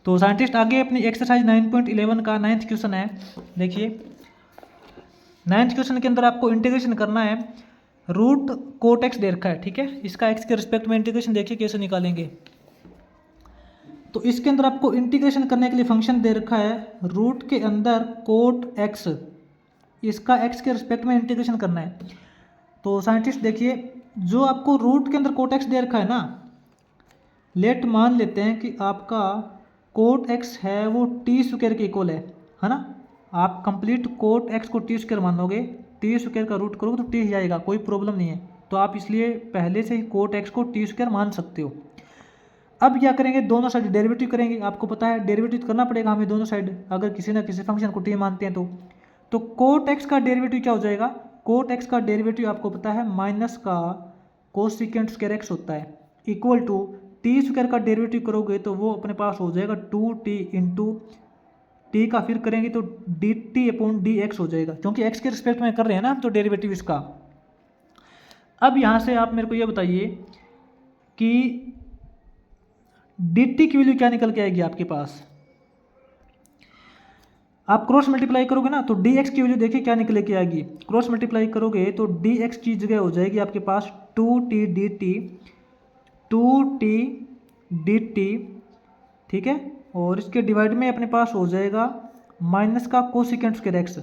तो साइंटिस्ट आगे अपनी एक्सरसाइज 9.11 का 9th क्वेश्चन है। देखिए 9th क्वेश्चन के अंदर आपको इंटीग्रेशन करना है। रूट कोट एक्स दे रखा है, ठीक है। इसका एक्स के रिस्पेक्ट में इंटीग्रेशन देखिए कैसे निकालेंगे। तो इसके अंदर आपको इंटीग्रेशन करने के लिए फंक्शन दे रखा है रूट के अंदर कोट एक्स, इसका एक्स के रिस्पेक्ट में इंटीग्रेशन करना है। तो साइंटिस्ट देखिए जो आपको रूट के अंदर कोट एक्स दे रखा है ना, लेट मान लेते हैं कि आपका कोट एक्स है वो टी स्क्वायर के इक्वल है ना। आप कंप्लीट कोट एक्स को टी स्क्वायर मानोगे, टी स्क्वायर का रूट करोगे तो टी ही आएगा, कोई प्रॉब्लम नहीं है। तो आप इसलिए पहले से ही कोट एक्स को टी स्क्वायर मान सकते हो। अब क्या करेंगे, दोनों साइड डेरिवेटिव करेंगे। आपको पता है डेरिवेटिव करना पड़ेगा हमें दोनों साइड, अगर किसी ना किसी फंक्शन को टी मानते हैं तो कोट एक्स का डेरिवेटिव क्या हो जाएगा, कोट एक्स का डेरिवेटिव आपको पता है माइनस का कोसिकेंट स्क्वायर एक्स होता है, इक्वल टू टी स्क्वायर का डेरिवेटिव करोगे तो वो अपने पास हो जाएगा 2t इंटू टी का फिर करेंगे तो D T upon D x हो जाएगा, क्योंकि एक्स के रिस्पेक्ट में कर रहे हैं ना हम तो डेरिवेटिव इसका। अब यहाँ से आप मेरे को ये बताइए कि डी टी की वैल्यू क्या निकल के आएगी आपके पास। आप क्रॉस मल्टीप्लाई करोगे ना तो डी एक्स की वैल्यू देखिए क्या निकले के आएगी। क्रॉस मल्टीप्लाई करोगे तो डी एक्स की जगह हो जाएगी आपके पास 2t D T, 2t D T, ठीक है। और इसके डिवाइड में अपने पास हो जाएगा माइनस का कोसिकेंट स्क्वायर एक्स,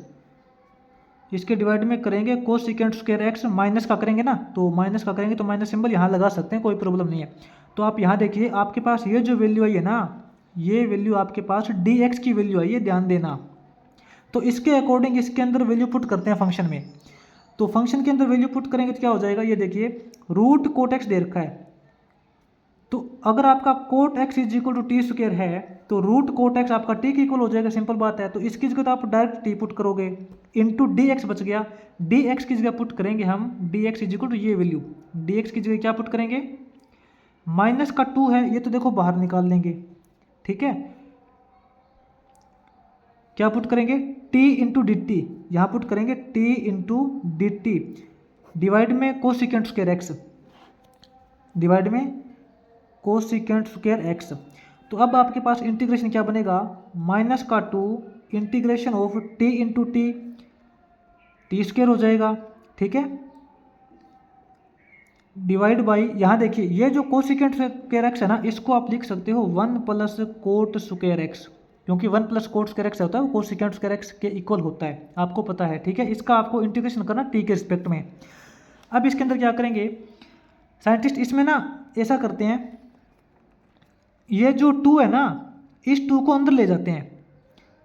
इसके डिवाइड में करेंगे कोसिकेंट स्क्वायर एक्स, माइनस का करेंगे ना तो माइनस का करेंगे तो माइनस सिंबल यहाँ लगा सकते हैं, कोई प्रॉब्लम नहीं है। तो आप यहाँ देखिए आपके पास ये जो वैल्यू आई है ना, ये वैल्यू आपके पास डी एक्स की वैल्यू आई है, ध्यान देना। तो इसके अकॉर्डिंग इसके अंदर वैल्यू पुट करते हैं फंक्शन में। तो फंक्शन के अंदर वैल्यू पुट करेंगे तो क्या हो जाएगा, ये देखिए रूट कोट एक्स दे रखा है। तो अगर आपका cot x is equal to t square है तो रूट कोट एक्स आपका टी के इक्वल हो जाएगा, सिंपल बात है। तो इसकी जगह तो आप डायरेक्ट टी पुट करोगे, इंटू डी एक्स बच गया, डी एक्स की जगह पुट करेंगे हम d x is equal to ये वैल्यू, डी एक्स की जगह क्या पुट करेंगे, माइनस का 2 है ये तो देखो बाहर निकाल लेंगे, ठीक है। क्या पुट करेंगे, t इंटू डी टी, यहाँ पुट करेंगे t into D T, divide में कोसिकेंट स्क्वायर एक्स, डिवाइड में कोसिकेंट स्क्वायर एक्स। तो अब आपके पास इंटीग्रेशन क्या बनेगा, माइनस का 2 integration of t into T, T square हो जाएगा, ठीक है, डिवाइड बाई यहाँ देखिए ये जो कोसिकेंट स्क्वायर एक्स है ना, इसको आप लिख सकते हो 1 प्लस कोट स्क्वायर एक्स, क्योंकि 1 प्लस कोट स्क्वायर एक्स होता है वो कोसिकेंट स्क्वायर एक्स के इक्वल होता है, आपको पता है, ठीक है। इसका आपको इंटीग्रेशन करना टी के रिस्पेक्ट में। अब इसके अंदर क्या करेंगे साइंटिस्ट, इसमें ना ऐसा करते हैं, ये जो 2 है ना इस 2 को अंदर ले जाते हैं,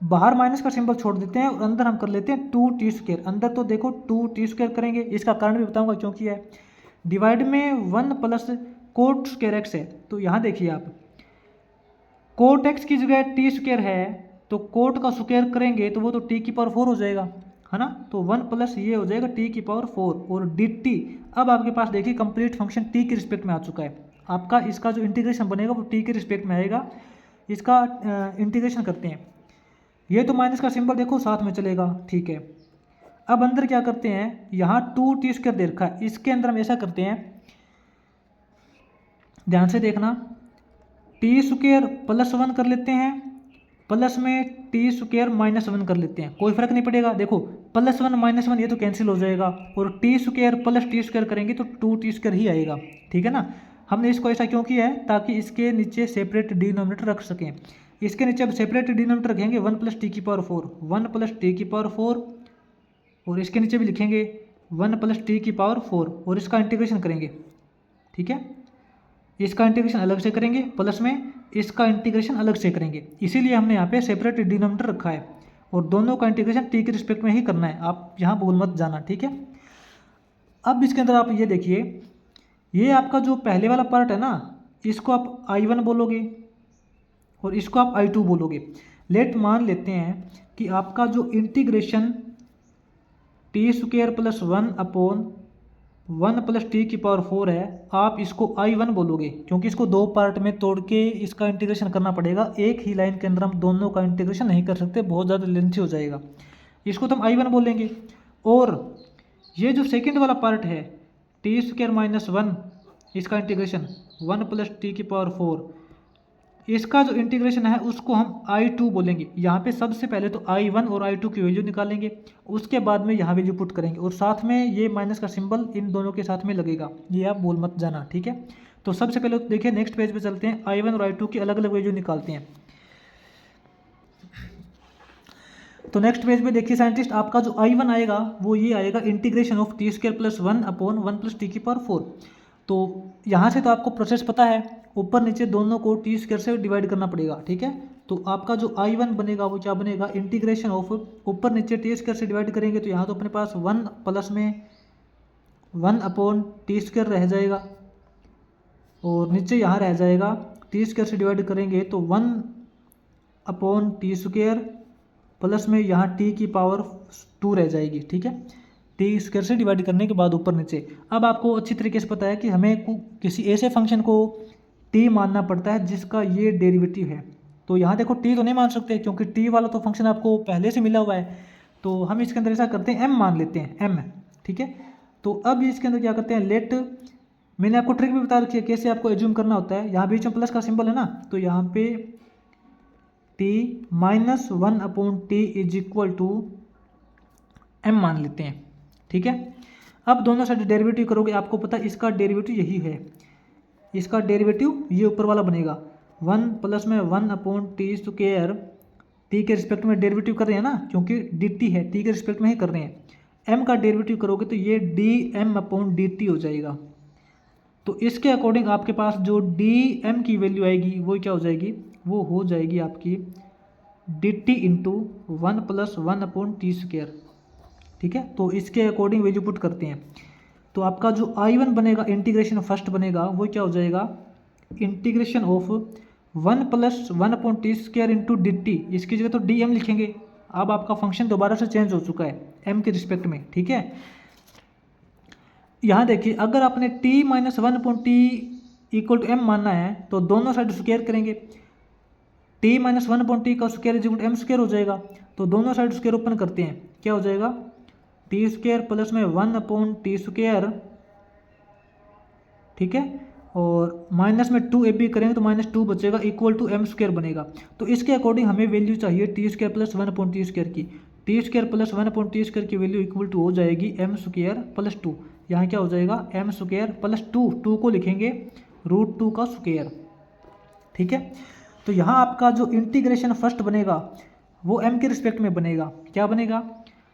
बाहर माइनस का सिंबल छोड़ देते हैं और अंदर हम कर लेते हैं 2t स्क्वायर। अंदर तो देखो 2t स्क्वायर करेंगे, इसका कारण भी बताऊंगा क्योंकि है, डिवाइड में 1 प्लस कोट स्क्वायर एक्स है। तो यहाँ देखिए आप कोट एक्स की जगह टी स्क्वायर है तो कोट का स्क्वायर करेंगे तो वो तो टी की पावर 4 हो जाएगा, है ना। तो 1 प्लस ये हो जाएगा टी की पावर 4 और डी टी। अब आपके पास देखिए कंप्लीट फंक्शन टी के रिस्पेक्ट में आ चुका है आपका, इसका जो इंटीग्रेशन बनेगा वो टी के रिस्पेक्ट में आएगा। इसका इंटीग्रेशन करते हैं, ये तो माइनस का सिंबल देखो साथ में चलेगा, ठीक है। अब अंदर क्या करते हैं, यहाँ 2t स्क्वायर दे रखा है, इसके अंदर हम ऐसा करते हैं, ध्यान से देखना, टी स्क्वायर प्लस 1 कर लेते हैं, प्लस में टी स्क्वायर माइनस 1 कर लेते हैं, कोई फर्क नहीं पड़ेगा। देखो प्लस 1 माइनस 1 ये तो कैंसिल हो जाएगा और T square plus T square करेंगे तो 2t स्क्वायर ही आएगा, ठीक है ना। हमने इसको ऐसा क्यों किया है, ताकि इसके नीचे सेपरेट डिनोमिनेटर रख सकें। इसके नीचे अब सेपरेट डिनोमिनेटर रखेंगे 1 प्लस टी की पावर 4, 1 प्लस टी की पावर 4, और इसके नीचे भी लिखेंगे 1 प्लस टी की पावर 4 और इसका इंटीग्रेशन करेंगे, ठीक है। इसका इंटीग्रेशन अलग से करेंगे, प्लस में इसका इंटीग्रेशन अलग से करेंगे, इसीलिए हमने यहाँ पे सेपरेट डिनोमिनेटर रखा है और दोनों का इंटीग्रेशन टी के रिस्पेक्ट में ही करना है, आप यहाँ भूल मत जाना, ठीक है। अब इसके अंदर आप ये देखिए, ये आपका जो पहले वाला पार्ट है ना, इसको आप I1 बोलोगे और इसको आप I2 बोलोगे। लेट मान लेते हैं कि आपका जो integration T square plus 1 upon 1 plus T की पावर 4 है, आप इसको I1 बोलोगे, क्योंकि इसको दो पार्ट में तोड़ के इसका इंटीग्रेशन करना पड़ेगा, एक ही लाइन के अंदर हम दोनों का इंटीग्रेशन नहीं कर सकते, बहुत ज़्यादा लेंथी हो जाएगा। इसको तो हम I1 बोलेंगे। और ये जो सेकंड वाला पार्ट है टी स्क्वायर माइनस 1, इसका इंटीग्रेशन 1 प्लस टी की पावर 4, इसका जो इंटीग्रेशन है उसको हम I2 बोलेंगे। यहाँ पे सबसे पहले तो I1 और I2 की वैल्यू निकालेंगे, उसके बाद में यहाँ वैल्यू पुट करेंगे और साथ में ये माइनस का सिंबल इन दोनों के साथ में लगेगा, ये आप भूल मत जाना, ठीक है। तो सबसे पहले तो देखिए नेक्स्ट पेज पे चलते हैं, I1 और I2 की अलग अलग वैल्यू निकालते हैं। तो नेक्स्ट पेज पे देखिए साइंटिस्ट, आपका जो I1 आएगा वो ये आएगा integration of T square plus 1/1 plus T की पावर 4। तो यहाँ से तो आपको प्रोसेस पता है, ऊपर नीचे दोनों को टी स्क्वायर से डिवाइड करना पड़ेगा, ठीक है। तो आपका जो I1 बनेगा वो क्या बनेगा, इंटीग्रेशन ऑफ ऊपर नीचे टी स्क्वायर से डिवाइड करेंगे तो यहाँ तो अपने पास 1 प्लस में 1/t² रह जाएगा और नीचे यहाँ रह जाएगा टी स्क्वायर से डिवाइड करेंगे तो 1/t² प्लस में यहाँ t की पावर 2 रह जाएगी, ठीक है। टी स्क्वायर से डिवाइड करने के बाद ऊपर नीचे। अब आपको अच्छी तरीके से पता है कि हमें किसी ऐसे फंक्शन को t मानना पड़ता है जिसका ये डेरिवेटिव है। तो यहाँ देखो t तो नहीं मान सकते क्योंकि t वाला तो फंक्शन आपको पहले से मिला हुआ है, तो हम इसके अंदर ऐसा करते हैं m मान लेते हैं, m, ठीक है। तो अब इसके अंदर क्या करते हैं, लेट, मैंने आपको ट्रिक भी बता रखी है कैसे आपको एज्यूम करना होता है। यहाँ बीच में प्लस का सिंबल है ना, तो यहाँ पे t minus 1/t is equal to m मान लेते हैं, ठीक है। अब दोनों साइड डेरिवेटिव करोगे, आपको पता है इसका डेरिवेटिव यही है, इसका डेरिवेटिव ये ऊपर वाला बनेगा 1 प्लस में 1/t², t के रिस्पेक्ट में डेरिवेटिव कर रहे हैं ना, क्योंकि dt है, t के रिस्पेक्ट में ही कर रहे हैं। m का डेरिवेटिव करोगे तो ये dm/dt हो जाएगा। तो इसके अकॉर्डिंग आपके पास जो dm की वैल्यू आएगी वो क्या हो जाएगी, वो हो जाएगी आपकी dt इंटू 1 प्लस 1/t², ठीक है। तो इसके अकॉर्डिंग वैल्यू पुट करते हैं तो आपका जो I1 बनेगा, इंटीग्रेशन फर्स्ट बनेगा, वो क्या हो जाएगा, integration of 1 plus 1/t² into dt, इसकी जगह तो dm लिखेंगे। अब आपका फंक्शन दोबारा से चेंज हो चुका है m के रिस्पेक्ट में, ठीक है। यहाँ देखिए, अगर आपने t minus 1/t equal to m मानना है तो दोनों साइड स्क्वायर करेंगे, t माइनस 1/t का square is equal to m² हो जाएगा। तो दोनों साइड स्क्वायर ओपन करते हैं, क्या हो जाएगा, t² प्लस में 1/t², ठीक है, और माइनस में 2ab करेंगे तो -2 बचेगा, इक्वल टू m² बनेगा। तो इसके अकॉर्डिंग हमें वैल्यू चाहिए t² प्लस 1/t² की, t² प्लस 1/t² की वैल्यू इक्वल टू हो जाएगी m² प्लस 2। यहाँ क्या हो जाएगा, m² प्लस 2 को लिखेंगे √2 का स्क्वायर, ठीक है। तो यहाँ आपका जो इंटीग्रेशन फर्स्ट बनेगा वो m के रिस्पेक्ट में बनेगा, क्या बनेगा,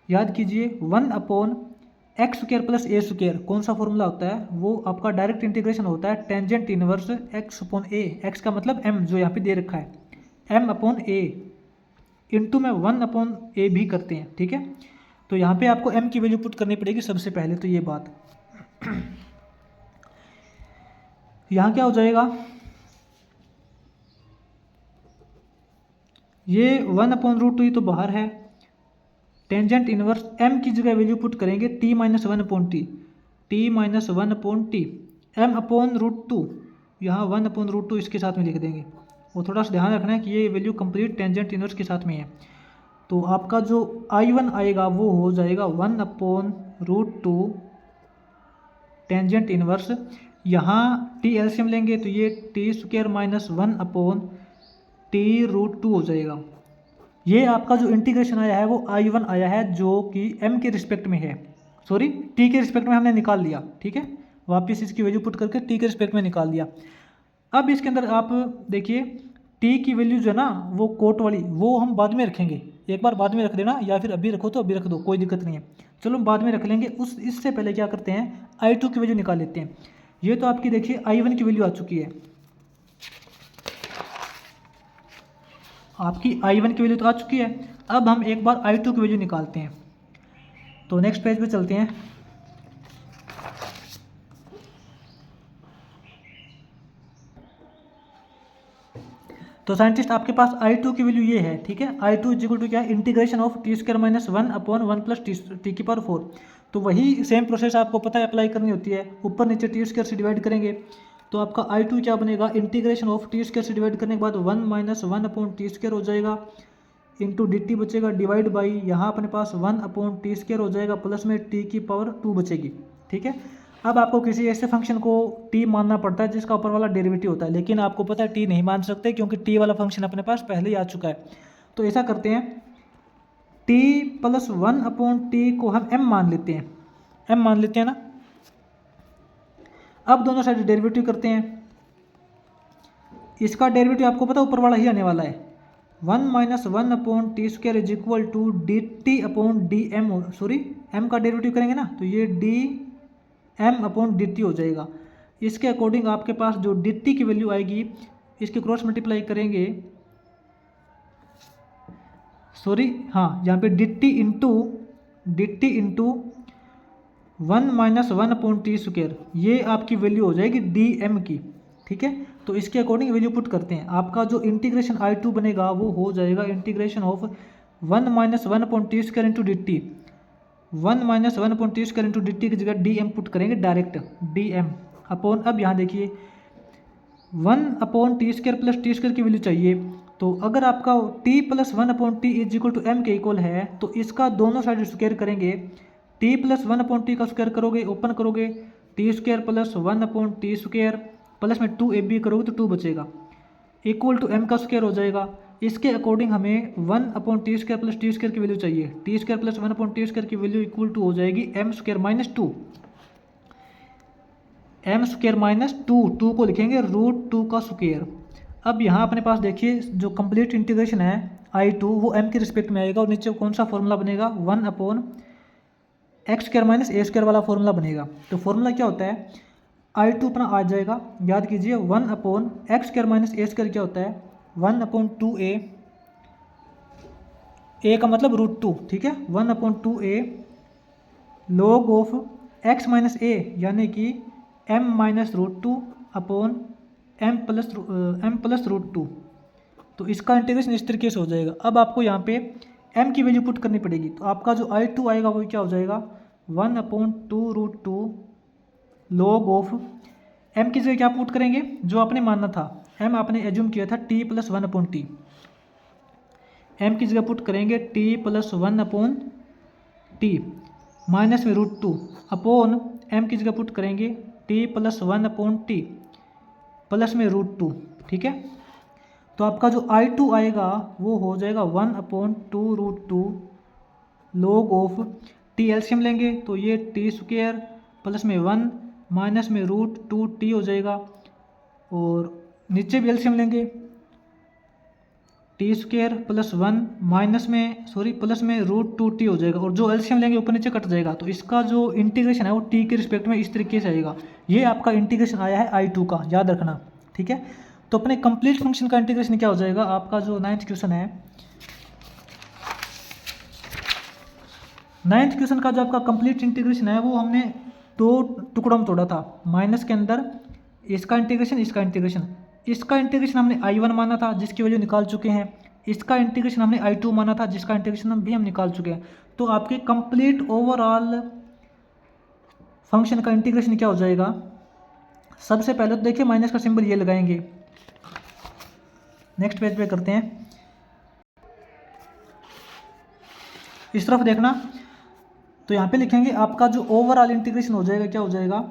याद कीजिए 1/x² प्लस a², कौन सा फॉर्मूला होता है, वो आपका डायरेक्ट इंटीग्रेशन होता है टेंजेंट इनवर्स x/a, x का मतलब m जो यहाँ पे दे रखा है, m/a इंटू में 1/a भी करते हैं, ठीक है। तो यहाँ पे आपको m की वैल्यू पुट करनी पड़ेगी सबसे पहले, तो ये बात यहाँ क्या हो जाएगा, ये 1/√2 ही तो बाहर है, टेंजेंट इनवर्स m की जगह वैल्यू पुट करेंगे t minus 1/t, t minus 1/t m/√2, यहाँ 1/√2 इसके साथ में लिख देंगे। वो थोड़ा सा ध्यान रखना है कि ये वैल्यू कंप्लीट टेंजेंट इनवर्स के साथ में है। तो आपका जो I1 आएगा वो हो जाएगा 1/√2 टेंजेंट इनवर्स, यहाँ t एलसीएम लेंगे तो ये t² माइनस 1/t√2 हो जाएगा। ये आपका जो इंटीग्रेशन आया है वो I1 आया है जो कि m के रिस्पेक्ट में है, सॉरी t के रिस्पेक्ट में हमने निकाल लिया, ठीक है। वापस इसकी वैल्यू पुट करके t के रिस्पेक्ट में निकाल दिया। अब इसके अंदर आप देखिए t की वैल्यू जो है ना वो कोट वाली, वो हम बाद में रखेंगे, एक बार बाद में रख देना, या फिर अभी रखो तो अभी रख दो, कोई दिक्कत नहीं है, चलो बाद में रख लेंगे। इससे पहले क्या करते हैं, I2 की वैल्यू निकाल लेते हैं। ये तो आपकी देखिए I1 की वैल्यू आ चुकी है, आपकी I1 की वैल्यू तो आ चुकी है। अब हम एक बार I2 की वैल्यू निकालते हैं। तो नेक्स्ट पेज पे चलते हैं। तो साइंटिस्ट आपके पास I2 की वैल्यू ये है, ठीक है। I2 इज इक्वल टू क्या है, integration of t² minus 1/1 plus t की पावर 4। तो वही सेम प्रोसेस आपको पता है अप्लाई करनी होती है, ऊपर नीचे t² से डिवाइड करेंगे तो आपका I2 क्या बनेगा, इंटीग्रेशन ऑफ t² से डिवाइड करने के बाद 1 माइनस 1/t² हो जाएगा, इंटू dt बचेगा, डिवाइड बाई यहाँ अपने पास 1/t² हो जाएगा, प्लस में t की पावर 2 बचेगी, ठीक है। अब आपको किसी ऐसे फंक्शन को t मानना पड़ता है जिसका ऊपर वाला डेरिवेटिव होता है, लेकिन आपको पता है t नहीं मान सकते क्योंकि t वाला फंक्शन अपने पास पहले ही आ चुका है। तो ऐसा करते हैं, t + 1/t को हम m मान लेते हैं, m मान लेते हैं ना। अब दोनों साइड डेरिवेटिव करते हैं। इसका डेरिवेटिव आपको पता है ऊपर वाला ही आने वाला है, 1 - 1/t² = dt/dm, सॉरी m का डेरिवेटिव करेंगे ना तो ये dm/dt हो जाएगा। इसके अकॉर्डिंग आपके पास जो dt की वैल्यू आएगी, इसके क्रॉस मल्टीप्लाई करेंगे, सॉरी हाँ यहाँ पे dt इंटू 1 - 1/t², ये आपकी वैल्यू हो जाएगी dm की, ठीक है। तो इसके अकॉर्डिंग वैल्यू पुट करते हैं। आपका जो इंटीग्रेशन I2 बनेगा वो हो जाएगा integration of 1 - 1/t² into dt, 1 - 1/t² into dt की जगह dm पुट करेंगे डायरेक्ट, dm अपॉन, अब यहाँ देखिए 1/t² प्लस t² की वैल्यू चाहिए, तो अगर आपका t + 1/t = m के इक्वल है तो इसका दोनों साइड स्क्वायर करेंगे, t + 1/t का स्क्वायर करोगे, ओपन करोगे, t² + 1/t² प्लस में 2ab करोगे तो 2 बचेगा, इक्वल टू m का स्क्वायर हो जाएगा। इसके अकॉर्डिंग हमें 1/t² प्लस t² की वैल्यू चाहिए, t² + 1/t² की वैल्यू इक्वल टू हो जाएगी m² - 2, m² - 2, 2 को लिखेंगे √2 का स्क्वायर। अब यहाँ अपने पास देखिए जो कंप्लीट इंटीग्रेशन है I2 वो m के रिस्पेक्ट में आएगा और नीचे कौन सा फॉर्मूला बनेगा, 1/x² - a² वाला फॉर्मूला बनेगा। तो फॉर्मूला क्या होता है, I2 अपना आ जाएगा, याद कीजिए 1/x² - a² क्या होता है, 1/2a, a का मतलब √2, ठीक है, 1/2a log of x - a यानी कि m - √2 अपॉन m प्लस √2। तो इसका इंटीग्रेशन इस तरीके से हो जाएगा। अब आपको यहाँ पे m की वैल्यू पुट करनी पड़ेगी, तो आपका जो I2 आएगा वो क्या हो जाएगा, 1/2 √2 log ऑफ m की जगह क्या पुट करेंगे, जो आपने मानना था, m आपने एज्यूम किया था t + 1/t, m की जगह पुट करेंगे t + 1/t माइनस में √2 अपॉन m की जगह पुट करेंगे t + 1/t प्लस में √2, ठीक है। तो आपका जो I2 आएगा वो हो जाएगा 1/2 √2 log ऑफ t, एलसीएम लेंगे तो ये t² प्लस में 1 माइनस में √2t हो जाएगा, और नीचे भी एलसीएम लेंगे, t² + 1 माइनस में प्लस में √2t हो जाएगा, और जो एलसीएम लेंगे ऊपर नीचे कट जाएगा। तो इसका जो इंटीग्रेशन है वो t के रिस्पेक्ट में इस तरीके से आएगा। ये आपका इंटीग्रेशन आया है I2 का, याद रखना, ठीक है। तो अपने कंप्लीट फंक्शन का इंटीग्रेशन क्या हो जाएगा, आपका जो 9th क्वेश्चन है, 9th क्वेश्चन का जो आपका कंप्लीट इंटीग्रेशन है वो हमने 2 टुकड़ों में तोड़ा था, माइनस के अंदर इसका इंटीग्रेशन, इसका इंटीग्रेशन। इसका इंटीग्रेशन हमने I1 माना था जिसकी वैल्यू निकाल चुके हैं, इसका इंटीग्रेशन हमने I2 माना था जिसका इंटीग्रेशन भी हम निकाल चुके हैं। तो आपके कंप्लीट ओवरऑल फंक्शन का इंटीग्रेशन क्या हो जाएगा, सबसे पहले तो देखिए माइनस का सिंबल ये लगाएंगे, नेक्स्ट पेज पे करते हैं, इस तरफ देखना, तो यहाँ पे लिखेंगे आपका जो ओवरऑल इंटीग्रेशन हो जाएगा क्या हो जाएगा,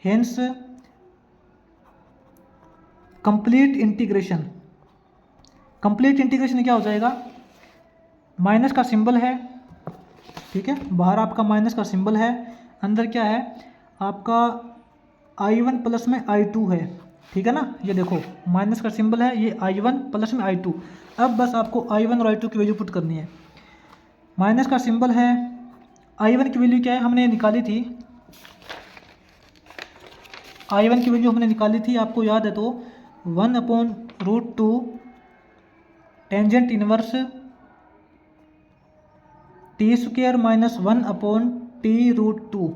hence complete integration. Complete integration क्या हो जाएगा, माइनस का सिंबल है, ठीक है, बाहर आपका माइनस का सिंबल है, अंदर क्या है आपका I1 प्लस में I2 है, ठीक है ना। ये देखो माइनस का सिंबल है, ये I1 प्लस में I2। अब बस आपको I1 और I2 की वैल्यू पुट करनी है। माइनस का सिंबल है, I1 की वैल्यू क्या है हमने निकाली थी, I1 की वैल्यू हमने निकाली थी, आपको याद है तो 1/√2 टेंजेंट इनवर्स t² - 1/t√2,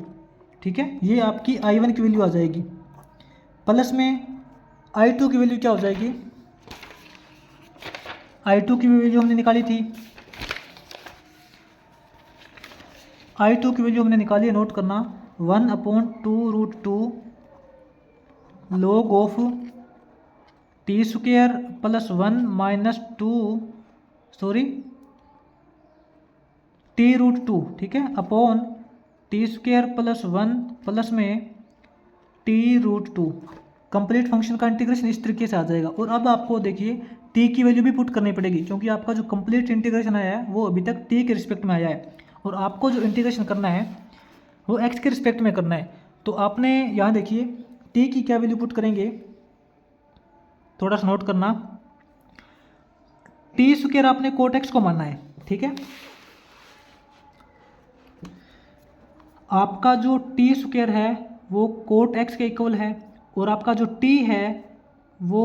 ठीक है। ये आपकी I1 की वैल्यू आ जाएगी, प्लस में I2 की वैल्यू क्या हो जाएगी, I2 की वैल्यू हमने निकाली थी, I2 की वैल्यू हमने निकाली है, नोट करना, 1/2 √2 log of t² + 1 minus 2 t√2, ठीक है, upon T square plus 1 plus में t√2। कंप्लीट फंक्शन का इंटीग्रेशन इस तरीके से आ जाएगा। और अब आपको देखिए t की वैल्यू भी पुट करनी पड़ेगी, क्योंकि आपका जो कंप्लीट इंटीग्रेशन आया है वो अभी तक t के रिस्पेक्ट में आया है, और आपको जो इंटीग्रेशन करना है वो x के रिस्पेक्ट में करना है। तो आपने यहाँ देखिए t की क्या वैल्यू पुट करेंगे, थोड़ा सा नोट करना। टी स्क्वायर आपने कोट एक्स को मानना है, ठीक है। आपका जो टी स्क्वायर है वो कोट एक्स के इक्वल है, और आपका जो टी है वो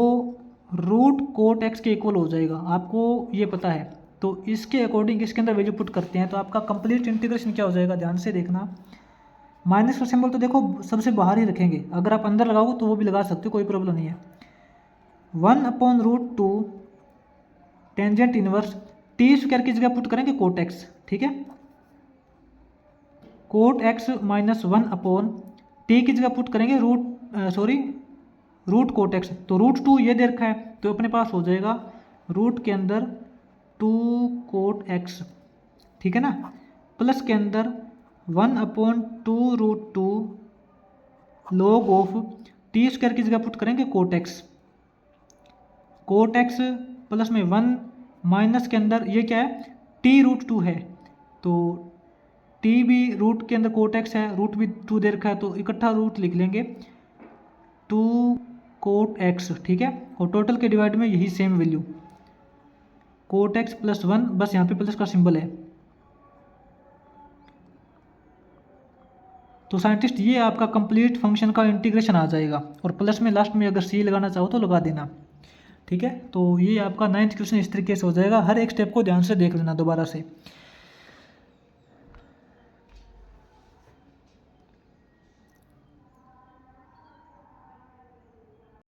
रूट कोट एक्स के इक्वल हो जाएगा, आपको ये पता है। तो इसके अकॉर्डिंग इसके अंदर वैल्यू पुट करते हैं तो आपका कंप्लीट इंटीग्रेशन क्या हो जाएगा, ध्यान से देखना। माइनस का सिंबल तो देखो सबसे बाहर ही रखेंगे, अगर आप अंदर लगाओगे तो वो भी लगा सकते हो, कोई प्रॉब्लम नहीं है। 1/√2 टेंजेंट इनवर्स टी स्क्वायर की जगह पुट करेंगे कोट एक्स, ठीक है। कोट एक्स माइनस 1 टी की जगह पुट करेंगे रूट कोट एक्स। तो √2 ये दे रखा है तो अपने पास हो जाएगा रूट के अंदर 2 कोट एक्स, ठीक है ना, प्लस के अंदर 1/2√2 लॉग ऑफ टी स्क्वायर की जगह पुट करेंगे कोट एक्स प्लस में 1 माइनस के अंदर ये क्या है t√2 है, तो t भी रूट के अंदर कोट एक्स है, रूट भी 2 दे रखा है तो इकट्ठा रूट लिख लेंगे 2 कोट एक्स, ठीक है। और टोटल के डिवाइड में यही same value cot x plus 1, बस यहाँ पे प्लस का सिंबल है। तो साइंटिस्ट ये आपका कंप्लीट फंक्शन का इंटीग्रेशन आ जाएगा, और प्लस में लास्ट में अगर सी लगाना चाहो तो लगा देना, ठीक है। तो ये आपका 9th क्वेश्चन इस तरीके से हो जाएगा। हर एक स्टेप को ध्यान से देख लेना दोबारा से।